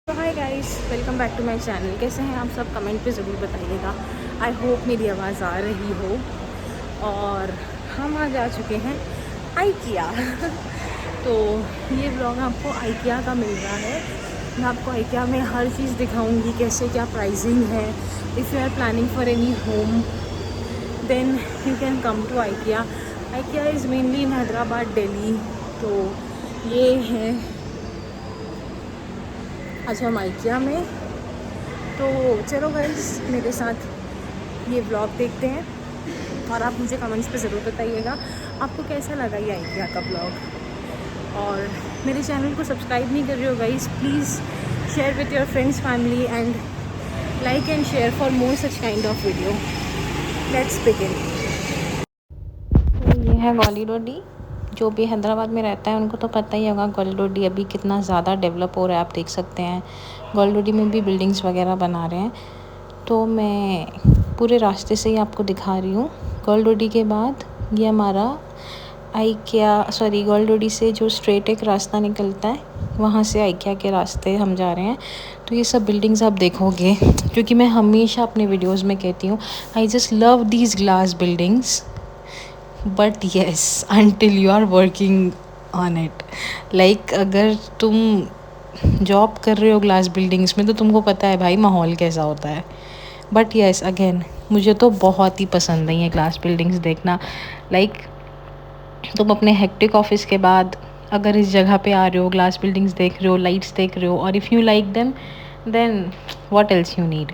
तो hi guys, welcome back to my channel. कैसे हैं आप सब? कमेंट पे ज़रूर बताइएगा। आई होप मेरी आवाज़ आ रही हो। और हम आज आ चुके हैं आइकिया। तो ये ब्लॉग आपको आइकिया का मिल रहा है। मैं आपको आइकिया में हर चीज़ दिखाऊंगी, कैसे क्या प्राइसिंग है। If you are planning for any home then you can come to IKEA. IKEA is mainly in Hyderabad, Delhi. तो ये है आज हम आइकिया में। तो चलो गाइस, मेरे साथ ये ब्लॉग देखते हैं और आप मुझे कमेंट्स पे ज़रूर बताइएगा आपको कैसा लगा ये आइकिया का ब्लॉग। और मेरे चैनल को सब्सक्राइब नहीं कर रहे हो guys, please share with your friends family and like and share for more such kind of video. Let's begin. तो ये है गॉली डोडी। जो भी हैदराबाद में रहता है उनको तो पता ही होगा गॉली डोडी अभी कितना ज़्यादा डेवलप हो रहा है। आप देख सकते हैं गॉली डोडी में भी बिल्डिंग्स वगैरह बना रहे हैं। तो मैं पूरे रास्ते से ही आपको दिखा रही हूँ। गॉली डोडी के बाद ये हमारा गॉली डोडी से जो स्ट्रेट एक रास्ता निकलता है वहाँ से आइकिया के रास्ते हम जा रहे हैं। तो ये सब बिल्डिंग्स आप देखोगे, क्योंकि मैं हमेशा अपने वीडियोस में कहती हूँ I just love these glass buildings, but yes until you are working on it. Like अगर तुम जॉब कर रहे हो ग्लास बिल्डिंग्स में तो तुमको पता है भाई माहौल कैसा होता है। बट येस अगेन मुझे तो बहुत ही पसंद है ये ग्लास बिल्डिंग्स देखना। लाइक तुम अपने हेक्टिक ऑफिस के बाद अगर इस जगह पे आ रहे हो, ग्लास बिल्डिंग्स देख रहे हो, लाइट्स देख रहे हो, और if you like them then what else you need.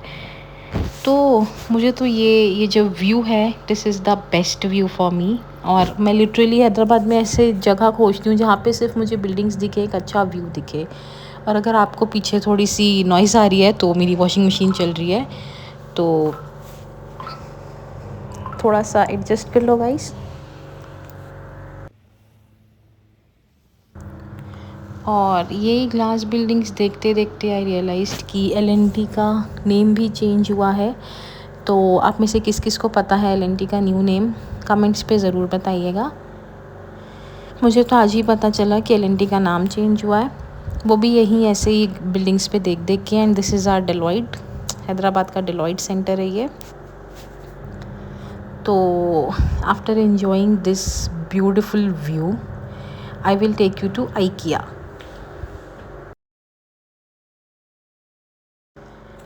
तो मुझे तो ये जो व्यू है this is the best view for me. और मैं लिटरली हैदराबाद में ऐसे जगह खोजती हूँ जहाँ पे सिर्फ मुझे बिल्डिंग्स दिखे, एक अच्छा व्यू दिखे। और अगर आपको पीछे थोड़ी सी नॉइज़ आ रही है तो मेरी वॉशिंग मशीन चल रही है, तो थोड़ा सा एडजस्ट कर लो गाइस। और ये ग्लास बिल्डिंग्स देखते देखते आई रियलाइज्ड कि एल&टी का नेम भी चेंज हुआ है। तो आप में से किस किस को पता है एल&टी का न्यू नेम? कमेंट्स पे ज़रूर बताइएगा। मुझे तो आज ही पता चला कि एल&टी का नाम चेंज हुआ है, वो भी यहीं ऐसे ही बिल्डिंग्स पे देख देख के। And this is our Deloitte, Hyderabad का डेलॉइट सेंटर है ये। तो after enjoying this beautiful view I will take you to IKEA.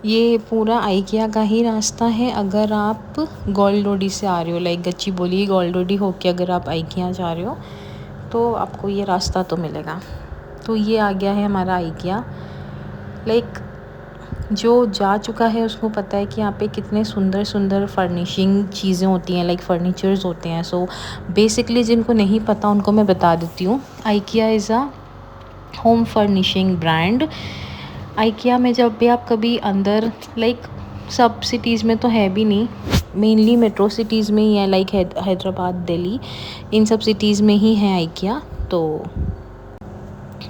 ये पूरा आइकिया का ही रास्ता है। अगर आप गॉली डोडी से आ रहे हो, लाइक गच्चीबोली गॉली डोडी होके अगर आप आइकिया जा रहे हो तो आपको ये रास्ता तो मिलेगा। तो ये आ गया है हमारा आइकिया। लाइक जो जा चुका है उसको पता है कि यहाँ पे कितने सुंदर सुंदर फर्निशिंग चीज़ें होती हैं, लाइक फर्नीचर्स होते हैं। सो बेसिकली जिनको नहीं पता उनको मैं बता देती हूँ, IKEA is a home furnishing brand. IKEA में जब भी आप कभी अंदर, लाइक सब सिटीज़ में तो है भी नहीं, मेनली मेट्रो सिटीज़ में ही है, लाइक हैदराबाद, दिल्ली, इन सब सिटीज़ में ही है आइकिया। तो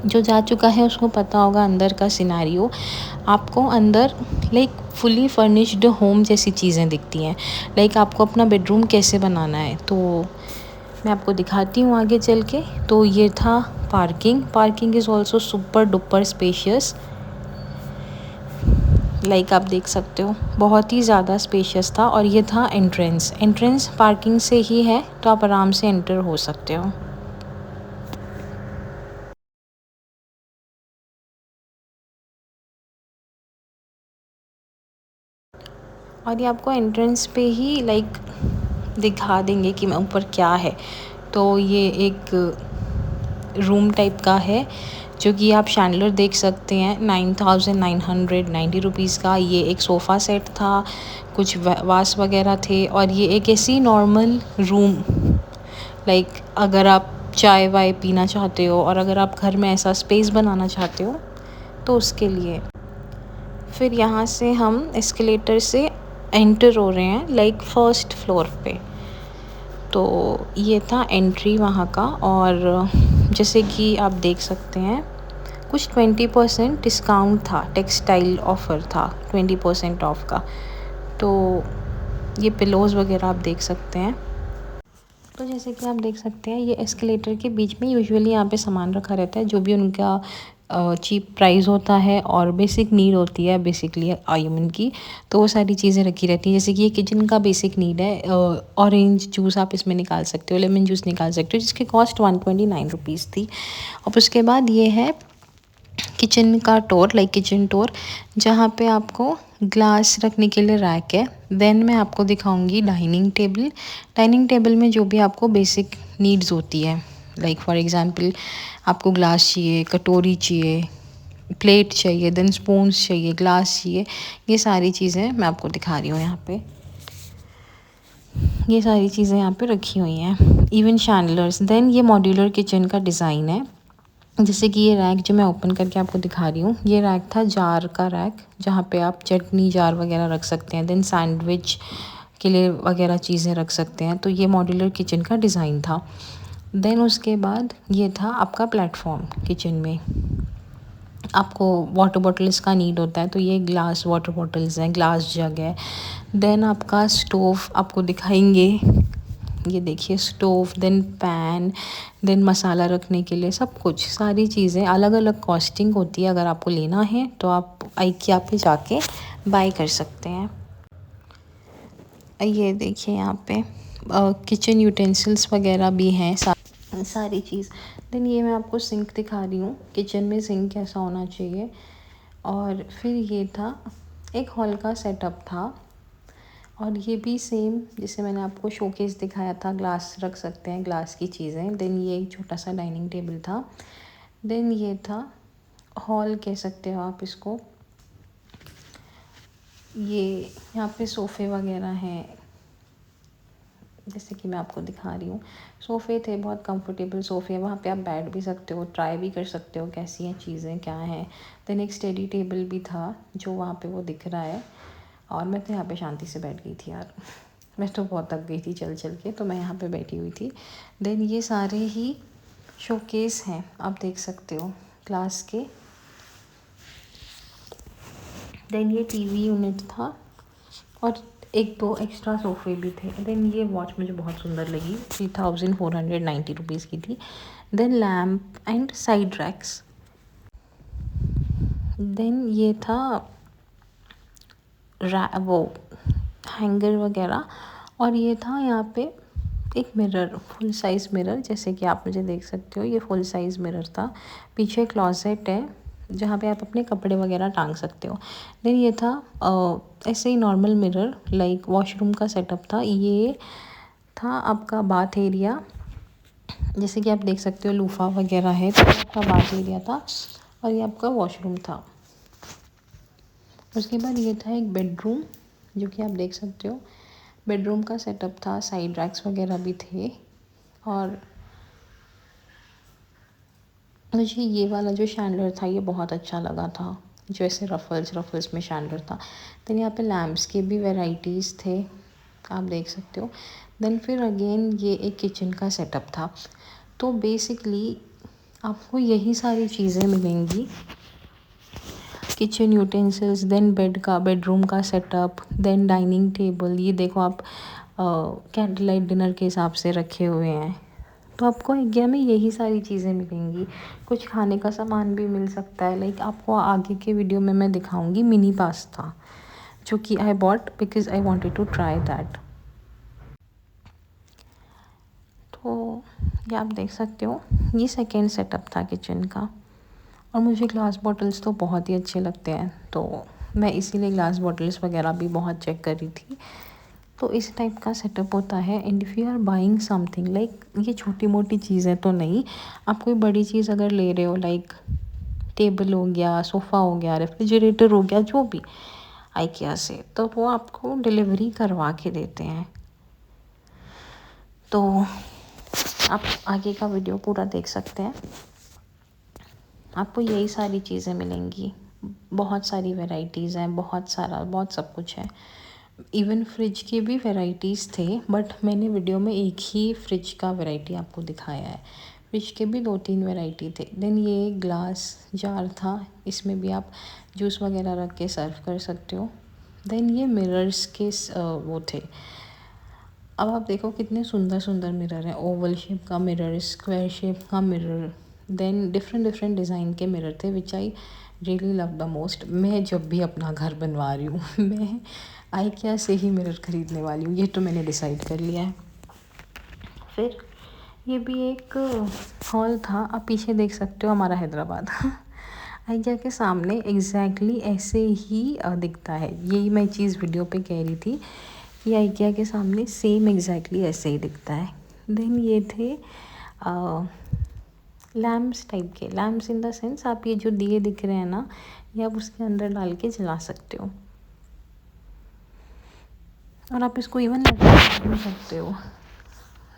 जो जा चुका है उसको पता होगा अंदर का सिनारियो। आपको अंदर लाइक फुली फर्निश्ड होम जैसी चीज़ें दिखती हैं। लाइक आपको अपना बेडरूम कैसे बनाना है तो मैं आपको दिखाती हूँ आगे चल के। तो ये था parking is also super duper spacious. Like आप देख सकते हो बहुत ही ज़्यादा स्पेशियस था। और ये था एंट्रेंस पार्किंग से ही है, तो आप आराम से एंटर हो सकते हो। और ये आपको एंट्रेंस पे ही लाइक दिखा देंगे कि ऊपर क्या है। तो ये एक रूम टाइप का है जो कि आप शैंडलर देख सकते हैं 9,990 रुपीज़ का। ये एक सोफ़ा सेट था, कुछ वास वगैरह थे। और ये एक ऐसी नॉर्मल रूम, लाइक अगर आप चाय वाय पीना चाहते हो और अगर आप घर में ऐसा स्पेस बनाना चाहते हो तो उसके लिए। फिर यहाँ से हम एस्केलेटर से एंटर हो रहे हैं लाइक फर्स्ट फ्लोर पे। तो ये था एंट्री वहाँ का। और जैसे कि आप देख सकते हैं कुछ 20% डिस्काउंट था, टेक्सटाइल ऑफ़र था 20% ऑफ का। तो ये पिलोज़ वगैरह आप देख सकते हैं। तो जैसे कि आप देख सकते हैं ये एस्केलेटर के बीच में यूजुअली यहाँ पे सामान रखा रहता है, जो भी उनका चीप प्राइस होता है और बेसिक नीड होती है बेसिकली ह्यूमन की, तो वो सारी चीज़ें रखी रहती हैं। जैसे कि ये किचन का बेसिक नीड है, ऑरेंज जूस आप इसमें निकाल सकते हो, लेमन जूस निकाल सकते हो, जिसकी कॉस्ट 129 रुपीज़ थी। और उसके बाद ये है किचन का टोर, लाइक किचन टोर, जहाँ पे आपको ग्लास रखने के लिए रैक है। देन मैं आपको दिखाऊंगी डाइनिंग टेबल। डाइनिंग टेबल में जो भी आपको बेसिक नीड्स होती है, लाइक फॉर एग्जांपल आपको ग्लास चाहिए, कटोरी चाहिए, प्लेट चाहिए, देन स्पून्स चाहिए, ग्लास चाहिए, ये सारी चीज़ें मैं आपको दिखा रही हूँ यहाँ पे। ये सारी चीज़ें यहाँ पे रखी हुई हैं, इवन शैंडलर्स। देन ये मॉड्यूलर किचन का डिज़ाइन है। जैसे कि ये रैक जो मैं ओपन करके आपको दिखा रही हूँ, ये रैक था जार का रैक, जहाँ पे आप चटनी जार वगैरह रख सकते हैं, देन सैंडविच के लिए वगैरह चीज़ें रख सकते हैं। तो ये मॉड्यूलर किचन का डिज़ाइन था। देन उसके बाद ये था आपका प्लेटफॉर्म। किचन में आपको वाटर बॉटल्स का नीड होता है, तो ये ग्लास वाटर बॉटल्स हैं, ग्लास जग है। देन आपका स्टोव आपको दिखाएंगे, ये देखिए स्टोव, देन पैन, देन मसाला रखने के लिए सब कुछ, सारी चीज़ें अलग अलग कॉस्टिंग होती है। अगर आपको लेना है तो आप IKEA पे जाके बाय कर सकते हैं। ये देखिए यहाँ पे किचन यूटेंसिल्स वगैरह भी हैं, सारी चीज़। देन ये मैं आपको सिंक दिखा रही हूँ, किचन में सिंक कैसा होना चाहिए। और फिर ये था एक हॉल का सेटअप था, और ये भी सेम जैसे मैंने आपको शोकेस दिखाया था, ग्लास रख सकते हैं, ग्लास की चीज़ें। देन ये एक छोटा सा डाइनिंग टेबल था। देन ये था हॉल कह सकते हो आप इसको। ये यहाँ पे सोफ़े वगैरह हैं, जैसे कि मैं आपको दिखा रही हूँ। सोफ़े थे, बहुत कंफर्टेबल सोफ़े, वहाँ पे आप बैठ भी सकते हो, ट्राई भी कर सकते हो कैसी हैं चीज़ें, क्या हैं। देन एक स्टडी टेबल भी था जो वहाँ पे वो दिख रहा है। और मैं तो यहाँ पे शांति से बैठ गई थी यार, मैं तो बहुत थक गई थी चल चल के, तो मैं यहाँ पे बैठी हुई थी। देन ये सारे ही शोकेस हैं, आप देख सकते हो ग्लास के। देन ये टीवी यूनिट था, और एक दो एक्स्ट्रा सोफ़े भी थे। देन ये वॉच मुझे बहुत सुंदर लगी, 3490 रुपीज़ की थी। Then lamp and side racks. Then ये था वो हैंगर वगैरह। और ये था यहाँ पे एक मिरर, फुल साइज़ मिरर, जैसे कि आप मुझे देख सकते हो, ये फुल साइज़ मिरर था। पीछे क्लॉसेट है जहाँ पे आप अपने कपड़े वगैरह टांग सकते हो। देन ये था ऐसे ही नॉर्मल मिरर, लाइक वॉशरूम का सेटअप था। ये था आपका बाथ एरिया, जैसे कि आप देख सकते हो लूफा वगैरह है, तो आपका बाथ एरिया था, और ये आपका वॉशरूम था। उसके बाद ये था एक बेडरूम, जो कि आप देख सकते हो बेडरूम का सेटअप था, साइड रैक्स वगैरह भी थे। और मुझे ये वाला जो शैंडलर था ये बहुत अच्छा लगा था, जो ऐसे रफल्स में शैंडलर था। देन यहाँ पे लैम्प्स के भी वेराइटीज़ थे, आप देख सकते हो। देन फिर अगेन ये एक किचन का सेटअप था। तो बेसिकली आपको यही सारी चीज़ें मिलेंगी, किचन यूटेंसिल्स, देन बेडरूम का सेटअप, देन डाइनिंग टेबल। ये देखो आप कैंडल लाइट डिनर के हिसाब से रखे हुए हैं। तो आपको IKEA में यही सारी चीज़ें मिलेंगी। कुछ खाने का सामान भी मिल सकता है, लाइक आपको आगे के वीडियो में मैं दिखाऊंगी मिनी पास्ता, जो कि I bought because I wanted to try that. तो ये आप देख सकते हो, ये सेकेंड सेटअप था किचन का। और मुझे ग्लास बॉटल्स तो बहुत ही अच्छे लगते हैं, तो मैं इसीलिए ग्लास बॉटल्स वगैरह भी बहुत चेक कर रही थी। तो इस टाइप का सेटअप होता है। And if you are buying something, like ये छोटी मोटी चीज़ें तो नहीं, आप कोई बड़ी चीज़ अगर ले रहे हो, लाइक टेबल हो गया, सोफ़ा हो गया, रेफ्रिजरेटर हो गया, जो भी IKEA से, तो वो आपको डिलीवरी करवा के देते हैं। तो आप आगे का वीडियो पूरा देख सकते हैं, आपको यही सारी चीज़ें मिलेंगी। बहुत सारी वैरायटीज़ हैं, बहुत सब कुछ है। इवन फ्रिज के भी वैराइटीज़ थे, बट मैंने वीडियो में एक ही फ्रिज का वैरायटी आपको दिखाया है। फ्रिज के भी 2-3 वैरायटी थे। देन ये ग्लास जार था, इसमें भी आप जूस वगैरह रख के सर्व कर सकते हो। देन ये मिरर्स के वो थे। अब आप देखो कितने सुंदर सुंदर मिरर हैं, ओवल शेप का मिरर, स्क्वायर शेप का mirror, then different different design के मिरर थे which I really love the most. मैं जब भी अपना घर बनवा रही हूँ मैं आइकिया से ही मिरर ख़रीदने वाली हूँ, ये तो मैंने डिसाइड कर लिया है। फिर ये भी एक हॉल था, आप पीछे देख सकते हो हमारा हैदराबाद आइकिया के सामने एग्जैक्टली ऐसे ही दिखता है। यही मैं चीज़ वीडियो पे कह रही थी कि आइकिया के सामने सेम एग्जैक्टली ऐसे ही दिखता है। देन ये थे लैम्प्स टाइप के, लैम्प्स इन द सेंस आप ये जो दिए दिख रहे हैं ना, ये आप उसके अंदर डाल के जला सकते हो और आप इसको इवन लगा भी सकते हो।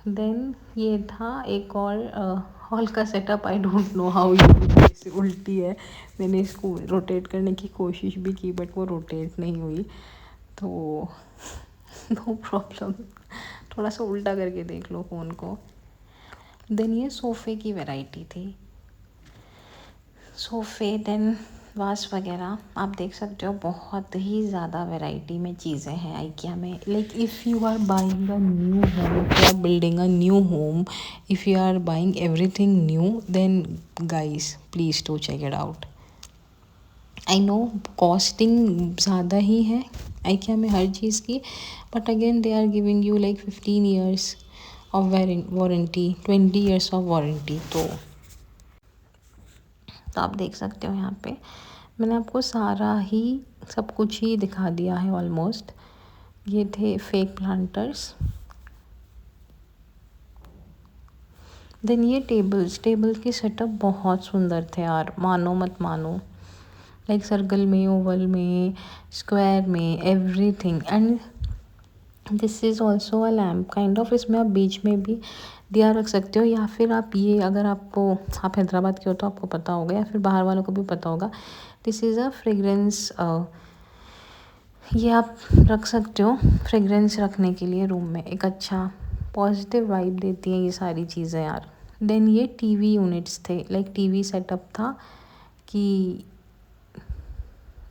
देन ये था एक और हॉल का setup. I don't know how ये उल्टी है, मैंने इसको रोटेट करने की कोशिश भी की बट वो रोटेट नहीं हुई, तो नो प्रॉब्लम, थोड़ा सा उल्टा करके देख लो फ़ोन को। देन ये सोफ़े की वैरायटी थी, सोफ़े देन वास वगैरह आप देख सकते हो। बहुत ही ज़्यादा वैरायटी में चीज़ें हैं आइकिया में। Like if you are buying a new home, if you are building a new home, if you are buying everything new, then guys please to check it out. I know costing ज़्यादा ही है IKEA में हर चीज़ की, but again they are giving you like 15 years of warranty, 20 years of warranty. तो आप देख सकते हो यहाँ पे मैंने आपको सारा ही सब कुछ ही दिखा दिया है ऑलमोस्ट। ये थे फेक प्लांटर्स। देन ये टेबल्स की सेटअप बहुत सुंदर थे यार, मानो मत मानो। लाइक सर्कल में, ओवल में, स्क्वायर में, everything. And this is also a lamp kind of, इसमें आप बीच में भी दिया रख सकते हो, या फिर आप ये अगर आपको, आप हैदराबाद के हो तो आपको पता होगा या फिर बाहर वालों को भी पता होगा, दिस इज़ अ फ्रेगरेंस। ये आप रख सकते हो फ्रेगरेंस रखने के लिए रूम में, एक अच्छा पॉजिटिव वाइब देती हैं ये सारी चीज़ें यार। देन ये टीवी यूनिट्स थे, लाइक टीवी सेटअप था कि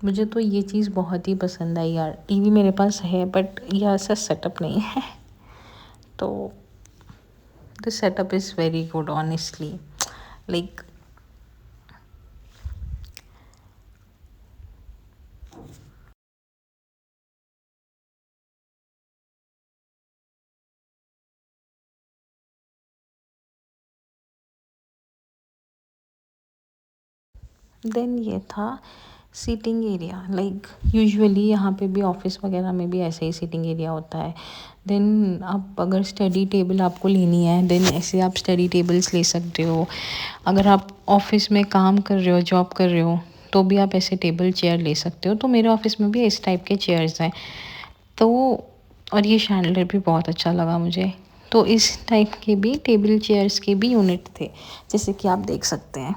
मुझे तो ये चीज़ बहुत ही पसंद आई यार। टीवी मेरे पास है बट ये ऐसा सेटअप नहीं है तो this setup is very good honestly. Like then ये था सीटिंग एरिया। लाइक यूजुअली यहाँ पे भी ऑफिस वगैरह में भी ऐसे ही सीटिंग एरिया होता है। देन आप अगर स्टडी टेबल आपको लेनी है, देन ऐसे आप स्टडी टेबल्स ले सकते हो। अगर आप ऑफिस में काम कर रहे हो, जॉब कर रहे हो, तो भी आप ऐसे टेबल चेयर ले सकते हो। तो मेरे ऑफिस में भी इस टाइप के चेयर्स हैं। तो और ये शैंडलर भी बहुत अच्छा लगा मुझे। तो इस टाइप के भी टेबल चेयर्स के भी यूनिट थे, जैसे कि आप देख सकते हैं।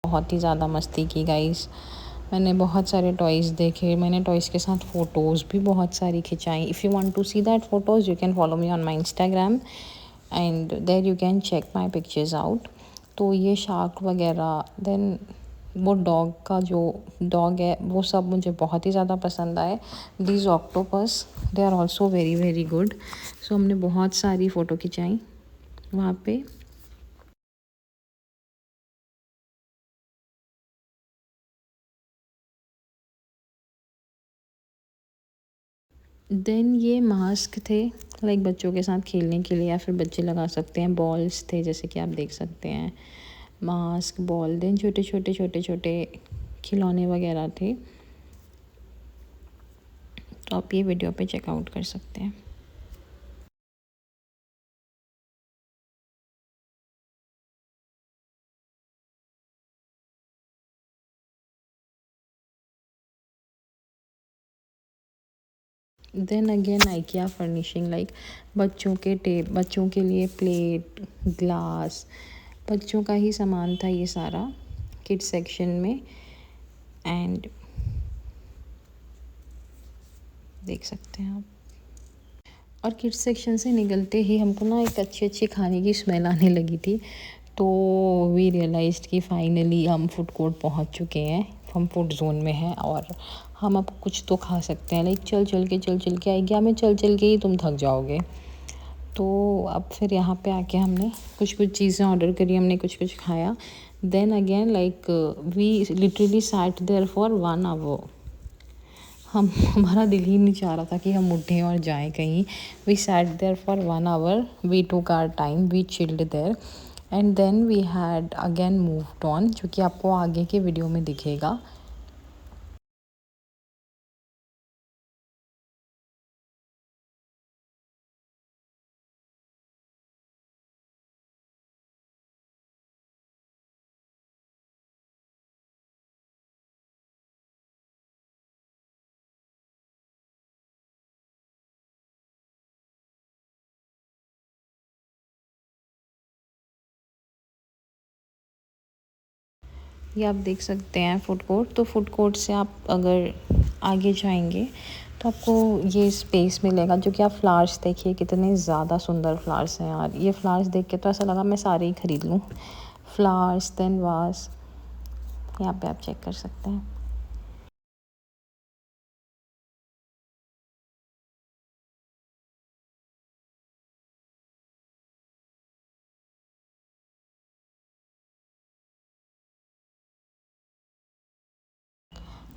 बहुत ही ज़्यादा मस्ती की गाइस। मैंने बहुत सारे टॉयज़ देखे, मैंने टॉयज़ के साथ फ़ोटोज़ भी बहुत सारी खिंचाई। If you want to see that photos you can follow me on my Instagram and there you can check my pictures out. तो ये शार्क वगैरह, देन वो डॉग का जो डॉग है वो सब मुझे बहुत ही ज़्यादा पसंद आए। These octopus they are also very very good. So हमने बहुत सारी फ़ोटो खिंचाई वहाँ पे। देन ये मास्क थे, लाइक बच्चों के साथ खेलने के लिए, या फिर बच्चे लगा सकते हैं। बॉल्स थे जैसे कि आप देख सकते हैं, मास्क, बॉल, देन छोटे छोटे छोटे छोटे खिलौने वगैरह थे। तो आप ये वीडियो पे चेकआउट कर सकते हैं। Then again IKEA furnishing, like बच्चों के लिए प्लेट, ग्लास, बच्चों का ही सामान था ये सारा किड्स सेक्शन में। एंड देख सकते हैं आप। और किड्स सेक्शन से निकलते ही हमको ना एक अच्छी अच्छी खाने की स्मेल आने लगी थी। तो वी रियलाइज्ड कि फाइनली हम फूड कोर्ट पहुंच चुके हैं, हम फूड जोन में हैं और हम अब कुछ तो खा सकते हैं। लाइक चल चल के आएगी हमें, चल चल के ही तुम थक जाओगे। तो अब फिर यहाँ पे आके हमने कुछ चीज़ें ऑर्डर करी, हमने कुछ खाया। Then again like we literally sat there for 1 hour. हमारा दिल ही नहीं चाह रहा था कि हम उठें और जाएं कहीं। We sat there for 1 hour, we took our time, we chilled there and then we had again moved on, जो कि आपको आगे के वीडियो में दिखेगा। ये आप देख सकते हैं फूड कोर्ट। तो फूड कोर्ट से आप अगर आगे जाएंगे तो आपको ये स्पेस मिलेगा, जो कि आप फ्लावर्स देखिए कितने ज़्यादा सुंदर फ्लावर्स हैं यार। ये फ्लावर्स देख के तो ऐसा लगा मैं सारे ही ख़रीद लूँ। फ्लावर्स, देन वास, यहाँ पे आप चेक कर सकते हैं।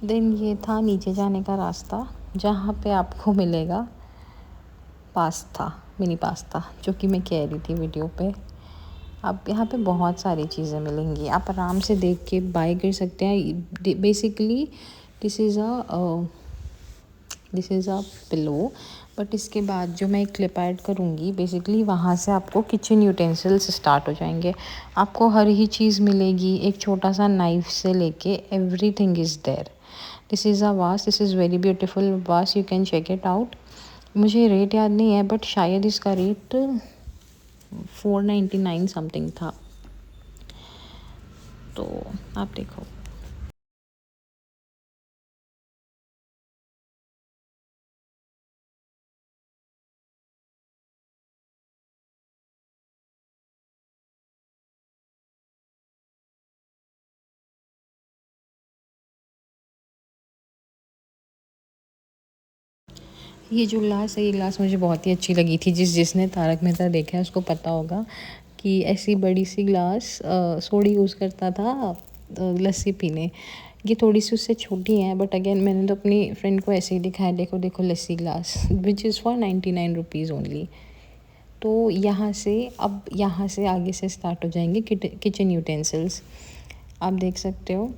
देन ये था नीचे जाने का रास्ता, जहाँ पे आपको मिलेगा पास्ता, मिनी पास्ता, जो कि मैं कह रही थी वीडियो पे। आप यहाँ पे बहुत सारी चीज़ें मिलेंगी, आप आराम से देख के बाय कर सकते हैं। Basically this is a pillow. But इसके बाद जो मैं एक क्लिप ऐड करूँगी, बेसिकली वहाँ से आपको किचन यूटेंसिल्स स्टार्ट हो जाएंगे। आपको हर ही चीज़ मिलेगी, एक छोटा सा नाइफ से लेके everything is there. This is a vase, this is very beautiful vase, you can check it out. मुझे रेट याद नहीं है बट शायद इसका रेट 499 समथिंग था। तो आप देखो। ये जो ग्लास है, ये ग्लास मुझे बहुत ही अच्छी लगी थी। जिसने तारक मेहता देखा है उसको पता होगा कि ऐसी बड़ी सी ग्लास सोडी यूज़ करता था लस्सी पीने। ये थोड़ी सी उससे छोटी है बट अगेन मैंने तो अपनी फ्रेंड को ऐसे ही दिखाया, देखो देखो lassi glass, which is for 99 rupees only. तो यहाँ से आगे से स्टार्ट हो जाएंगे किचन यूटेंसिल्स। आप देख सकते हो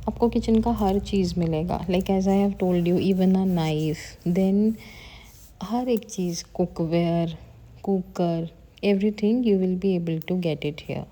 आपको किचन का हर चीज़ मिलेगा, like as I have told you, even a knife, then हर एक चीज़, cookware, cooker, everything you will be able to get it here.